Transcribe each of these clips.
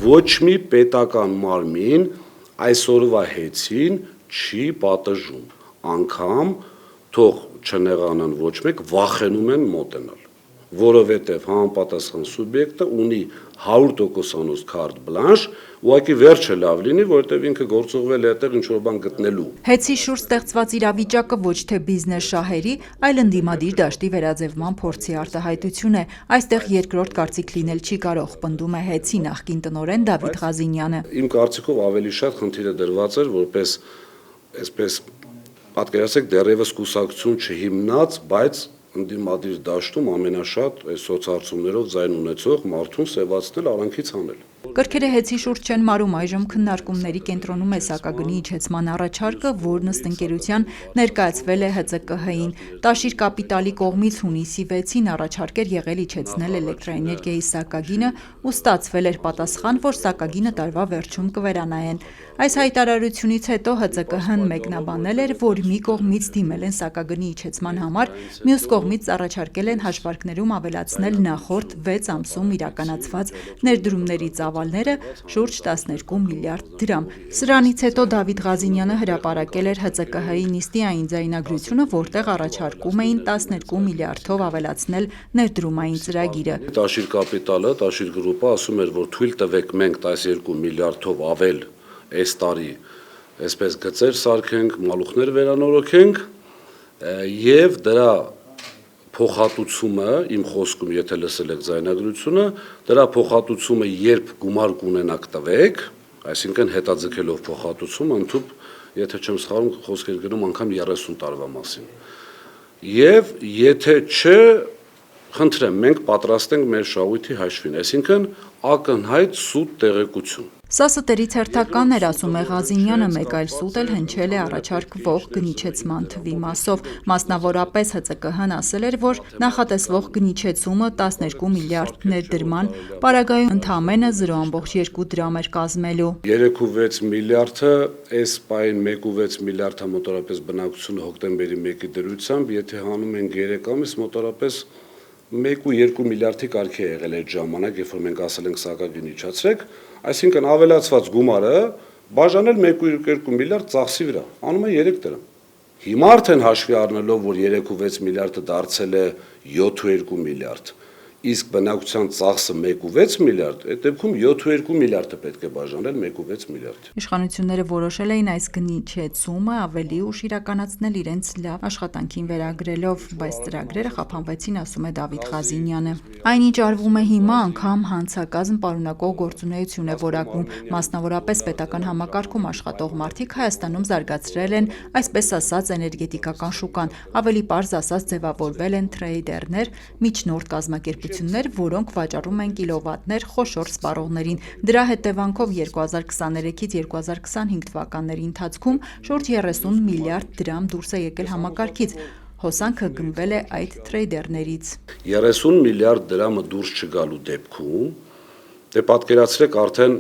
ոչ մի պետական մարմին այսօրվա հեծին չի պատժում, անգամ թող չնեղանան ոչ մեկ, վախենում են մոտենալ, որովհետև համապատասխան սուբյեկտը ունի 100%-անոց քարտ բլանշ, ուղղակի վերջը լավ լինի, որովհետև ինքը գործողվել է այդտեղ ինչ-որ բան գտնելու։ Հեծի շուրջ ստեղծված իրավիճակը ոչ թե բիզնես շահերի, այլ ընդդիմադիր դաշտի վերաձևման փորձի արտահայտություն է։ Այստեղ երկրորդ կարծիք լինել չի կարող, պնդում է Հեծի նախկին տնօրեն Դավիթ Ղազինյանը։ Իմ կարծիքով ավելի շատ խնդիրը դրված էր, որպես այսպես պատկերացրեք դեռևս կուսակցություն չհիմնած, բայց ընդդիմադիր դաշտում ամենաշատ այս սոցհարցումներով ձայն ունեցող մարդուն սևացնել, արանքից հանել։ Կրքերը Հեծի շուրջ չեն մարում, այժմ քննարկումների կենտրոնում է սակագնի իջեցման առաջարկը, որն ըստ ընկերության ներկայացվել է ՀԾԿՀ-ին։ Տաշիր կապիտալի կողմից հունիսի 6-ին առաջարկ էր եղել իջեցնել էլեկտրաէներգիայի սակագինը ու ստացվել էր պատասխան, որ սակագինը տարվա վերջում կվերանայեն։ Այս հայտարարությունից հետո ՀԾԿՀ-ն մեկնաբանել էր, որ մի կողմից դիմել են սակագնի իջեցման համար, մյուս կողմից առաջարկել են հաշվարկներում ավելացնել նախորդ 6 ամսում իրականացված ներդրումների ծավալները շուրջ 12 միլիարդ դրամ։ Սրանից հետո Դավիթ Ղազինյանը հրապարակել էր ՀԾԿՀ-ի նիստի այն ձայնագրությունը, որտեղ առաջարկում էին 12 միլիարդով ավելացնել ներդրումային ծրագիրը։ Տաշիր կապիտալը, Տաշիր գրուպը ասում էր, որ թույլ տվեք մենք 12 միլիարդով ավել այս տարի այսպես գծեր սարքենք, մալուխներ վերանորոգենք եւ դրա փոխհատուցումը, իմ խոսքում, եթե լսել եք ձայնագրությունը, դրա փոխհատուցումը երբ գումար կունենաք տվեք, այսինքն հետաձգելով փոխհատուցումը, ընդհանուր, եթե չեմ սխալվում, խոսքեր գնում անգամ 30 տարվա մասին։ Եվ եթե չէ, խնդրեմ, մենք պատրաստ ենք մեր շահույթի հաշվին, այսինքն ակնհայտ սուտ տեղեկություն։ Սա ստերից հերթական էր, ասում է Ղազինյանը, մեկ այլ սուտ էլ հնչել է առաջարկվող գնիչեցման թվի մասով։ Մասնավորապես ՀԾԿՀ-ն ասել էր, որ նախատեսվող գնիչեցումը 12 միլիարդ ներդրման պարագայում ընդամենը 0,2 դրամ էր կազմելու։ 3,6 միլիարդը, այս պահին 1,6 միլիարդը մոտավորապես բնակչությունը հոկտեմբերի 1-ի դրությամբ, եթե հանում ենք 3 ամիս, մոտավորապես 1,2 միլիարդի կարգի է եղել այդ ժամանակ, երբ որ մենք ասել ենք սակագին իջացրեք, այսինքն ավելացված գումարը բաժանել 1,2 միլիարդ ծախսի վրա, անում է 3 դրամ։ Հիմա արդեն հաշվի առնելով, որ 3,6 միլիարդը դարձել է 7,2 միլիարդ, իսկ բնակչության ծախսը 1,6 միլիարդ, այդ դեպքում 7,2 միլիարդը պետք է բաժանել 1,6 միլիարդ։ Իշխանությունները որոշել էին այս գնիչեցումը ավելի ուշ իրականացնել իրենց լավ աշխատանքին վերագրելով, բայց ծրագրերը խափանվեցին, ասում է Դավիթ Ղազինյանը։ Այնինչ արվում է հիմա, անգամ հանցակազմ պարունակող գործունեություն է որակվում, մասնավորապես պետական համակարգում աշխատող մարդիկ Հայաստանում զարգացրել են, այսպես ասած, էներգետիկական շուկան, ավելի պարզ ասած ձևավորվել են թրեյդերներ, միջնորդ կազմակերպություններ, որոնք վաճառում են կիլովատներ խոշոր սպառողներին։ Դրա հետևանքով 2023-ից 2025 թվականների ընթացքում շուրջ 30 միլիարդ դրամ դուրս է եկել համակարգից։ Հոսանքը գնվել է այդ թրեյդերներից։ 30 միլիարդ դրամը դուրս չգալու դեպքում, դե պատկերացրեք արդեն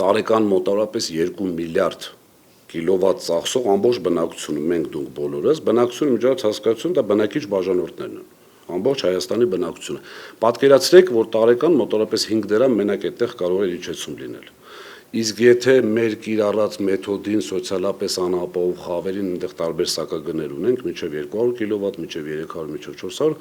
տարեկան մոտավորապես 2 միլիարդ կիլովատ ծախսող ամբողջ բնակչությունը, մենք դուք բոլորս, բնակչությունը միջազգային հասկացություն, դա բնակիչ բաժանորդներն են, ամբողջ Հայաստանի բնակչությունը։ Պատկերացրեք, որ տարեկան մոտավորապես 5 դրամ մենակ այդտեղ կարող է իջեցում լինել։ Իսկ եթե մեր կիրառած մեթոդին սոցիալապես անապահով խավերին այնտեղ տարբեր սակագներ ունենք, մինչև 200 կիլովատ, մինչև 300, մինչև 400,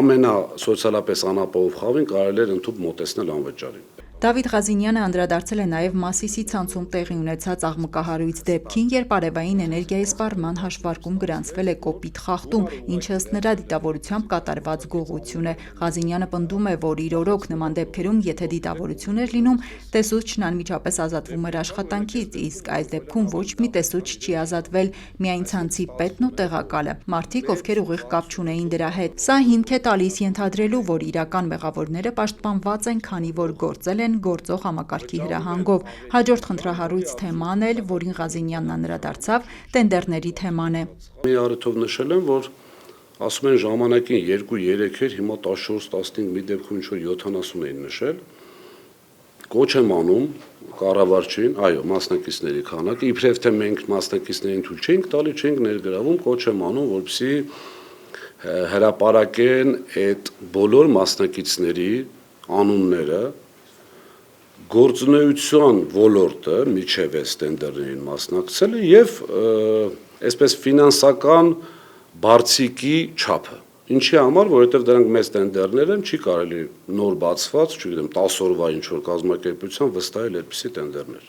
ամենասոցիալապես անապահով խավին կարելի էր ընդհանուր մոտեցնել անվճարին։ Դավիթ Ղազինյանը անդրադարձել է նաև Մասիսի ցանցում տեղի ունեցած աղմկահարույց դեպքին, երբ արևային էներգիայի սպառման հաշվարկում գրանցվել է կոպիտ խախտում, ինչը ըստ նրա դիտավորությամբ կատարված գողություն է։ Ղազինյանը պնդում է, որ իր օրոք նման դեպքերում, եթե դիտավորություն էր լինում, տեսուչն անմիջապես ազատվում էր աշխատանքից, իսկ այս դեպքում ոչ մի տեսուչ չի ազատվել, միայն ցանցի պետն ու տեղակալը, մարդիկ, ովքեր ուղիղ կապ չունեին դրա հետ։ Սա հիմք է տալիս ենթադրելու, որ իրական մեղավորները պաշտպանված են, քանի որ գործել են գործող համակարգի հրահանգով։ Հաջորդ խնդրահարույց թեման էլ, որին Ղազինյանն անդրադարձավ, տենդերների թեման է։ Մի առիթով նշել եմ, որ ասում են ժամանակին 2-3 էր, հիմա 14-15 մի դեպքում ինչ-որ 70 էին նշել, կոչ եմ անում կառավարչին, այո, մասնակիցների քանակը, իբրև թե մենք մասնակիցներին թույլ չենք տալի, չենք ներգրավում, կոչ եմ անում, որպեսզի հրապարակեն այդ բոլոր մասնակիցների անունները, գործունեության ոլորտը միջև այս տենդերներին մասնակցել է եւ այսպես ֆինանսական բարձիկի չափը։ Ինչի համար, որովհետեւ դրանք մեծ տենդերներ են, չի կարելի նոր բացված, չգիտեմ, 10 օրվա ինչ որ կազմակերպության վստահել այդպիսի տենդերներ։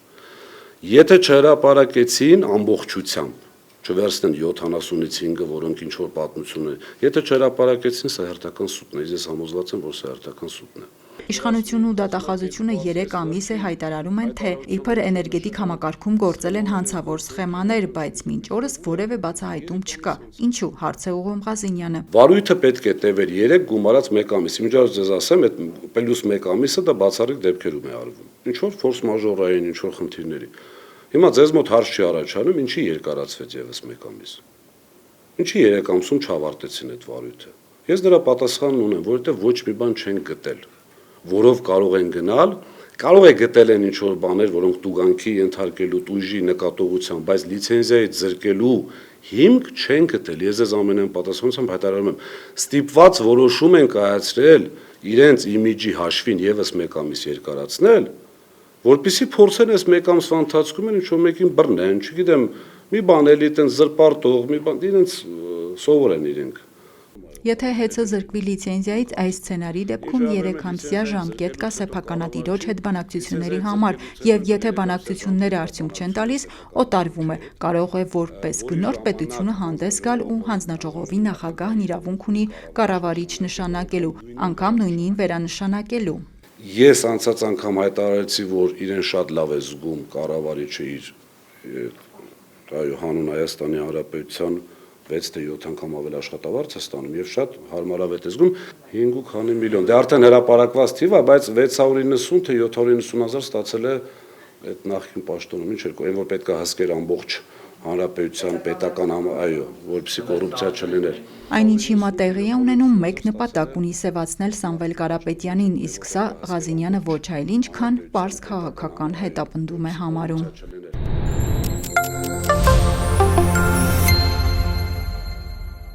Եթե չհրապարակեցին ամբողջությամբ, չվերցնեն 70-ից 5-ը, որոնք ինչ որ պատմություն են, եթե չհրապարակեցին, սա հերթական սուտն է, ես համոզված եմ, որ սա հերթական սուտն է։ Իշխանությունն ու դատախազությունը 3 ամիս է հայտարարում են, թե իբր էներգետիկ համակարգում գործել են հանցավոր սխեմաներ, բայց մինչ օրս որևէ բացահայտում չկա։ Ինչու, հարց է ուղղում Ղազինյանը։ Վարույթը պետք է տևեր 3 գումարած 1 ամիս։ Իմիջիայլոց ձեզ ասեմ, այդ պլյուս 1 ամիսը դա բացառիկ դեպքերում է արվում։ Ինչ որ ֆորս մաժորային, ինչ որ խնդիրների։ Հիմա ձեզ մոտ հարց չի առաջանում, ինչի երկարացվեց եւս 1 ամիս։ Ինչի 3 ամսում չավարտեցին այդ վարույթը։ Ես դրա պատասխանն ունեմ, որովհետեւ ոչ մի բան չեն գտել, որով կարող են գնալ, կարող է գտել են ինչ որ բաներ, որոնք տուգանքի ենթարկելու, տույժի նկատողությամբ, բայց լիցենզիայի ձեռքելու հիմք չեն գտել։ Ես ձեզ ամենայն պատասխանությամբ հայտարարում եմ, ստիպված որոշում են կայացրել իրենց իմիջի հաշվին եւս 1 ամիս երկարացնել, որպեսզի փորձեն այս 1 ամսվա ընթացքում ինչ որ մեկին բռնեն, չգիտեմ, մի բան էլի տենց զրպարտող, մի բան, իրենց սովոր են իրենք։ Եթե հեծը զրկվի լիցենզիայից, այս սցենարի դեպքում 3-ամսյա ժամկետ կա սեփականատիրոջ հետ բանակցությունների համար, եւ եթե բանակցությունները արդյունք չեն տալիս, օտարվում է, կարող է որպես գնորդ պետությունը հանդես գալ ու հանձնաժողովի նախագահն իրավունք ունի կառավարիչ նշանակելու, անգամ նույնին վերանշանակելու։ Ես անցած անգամ հայտարարեցի, որ իրեն շատ լավ է զգում կառավարիչը իր հանուն Հայաստանի Հանրապետության 6 թե 7 անգամ ավել աշխատավարձ է ստանում եւ շատ հարմարավետ է զգում 5.5 միլիոն։ Դե արդեն հրապարակված թիվ է, բայց 690 թե 790 հազար ստացել է այդ նախկին պաշտոնում, ինչ էր, այն որ պետք է հասկեր ամբողջ հանրապետության պետական այո, որպեսզի կոռուպցիա չլիներ։ Այնինչ հիմա տեղի է ունենում մեկ նպատակ ունի սևացնել Սամվել Կարապետյանին, իսկ սա Ղազինյանը ոչ այլ ինչ, քան պարզ քաղաքական հետապնդում է համարում։